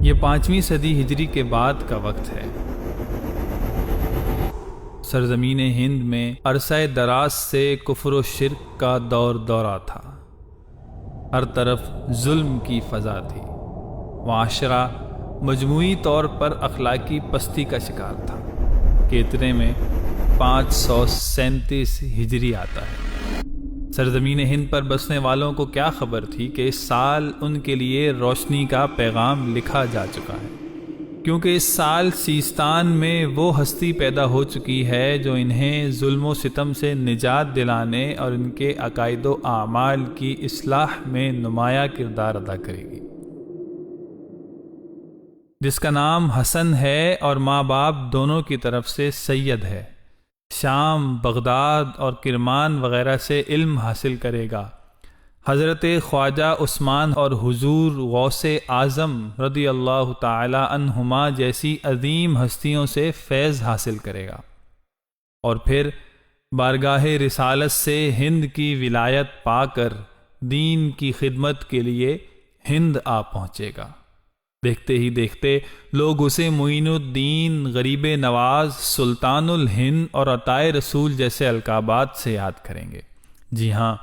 یہ 5ویں صدی ہجری کے بعد کا وقت ہے۔ سرزمین ہند میں عرصہ دراز سے کفر و شرک کا دور دورہ تھا، ہر طرف ظلم کی فضا تھی، معاشرہ مجموعی طور پر اخلاقی پستی کا شکار تھا کہ اتنے میں 537 ہجری آتا ہے۔ سرزمین ہند پر بسنے والوں کو کیا خبر تھی کہ اس سال ان کے لیے روشنی کا پیغام لکھا جا چکا ہے، کیونکہ اس سال سیستان میں وہ ہستی پیدا ہو چکی ہے جو انہیں ظلم و ستم سے نجات دلانے اور ان کے عقائد و اعمال کی اصلاح میں نمایاں کردار ادا کرے گی، جس کا نام حسن ہے اور ماں باپ دونوں کی طرف سے سید ہے۔ شام، بغداد اور کرمان وغیرہ سے علم حاصل کرے گا، حضرت خواجہ عثمان اور حضور غوث اعظم رضی اللہ تعالی عنہما جیسی عظیم ہستیوں سے فیض حاصل کرے گا، اور پھر بارگاہ رسالت سے ہند کی ولایت پا کر دین کی خدمت کے لیے ہند آ پہنچے گا۔ دیکھتے ہی دیکھتے لوگ اسے معین الدین، غریب نواز، سلطان الہند اور عطائے رسول جیسے القابات سے یاد کریں گے۔ جی ہاں،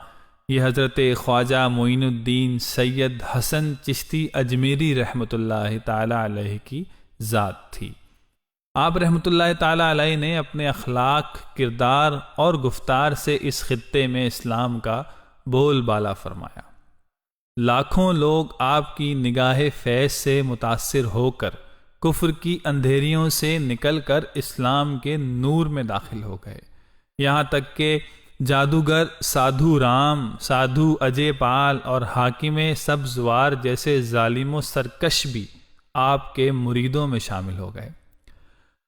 یہ حضرت خواجہ معین الدین سید حسن چشتی اجمیری رحمۃ اللہ تعالی علیہ کی ذات تھی۔ آپ رحمۃ اللہ تعالی علیہ نے اپنے اخلاق، کردار اور گفتار سے اس خطے میں اسلام کا بول بالا فرمایا۔ لاکھوں لوگ آپ کی نگاہ فیض سے متاثر ہو کر کفر کی اندھیریوں سے نکل کر اسلام کے نور میں داخل ہو گئے، یہاں تک کہ جادوگر سادھو رام، سادھو اجے پال اور حاکم سبزوار جیسے ظالم و سرکش بھی آپ کے مریدوں میں شامل ہو گئے۔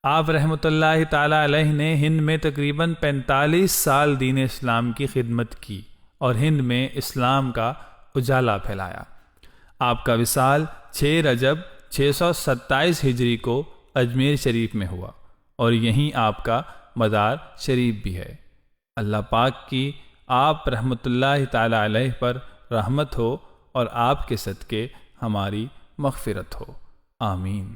آپ رحمۃ اللہ تعالی علیہ نے ہند میں تقریباً 45 سال دین اسلام کی خدمت کی اور ہند میں اسلام کا اجالا پھیلایا۔ آپ کا وصال 6 رجب 627 ہجری کو اجمیر شریف میں ہوا اور یہیں آپ کا مزار شریف بھی ہے۔ اللہ پاک کی آپ رحمۃ اللہ تعالی علیہ پر رحمت ہو اور آپ کے صدقے ہماری مغفرت ہو، آمین۔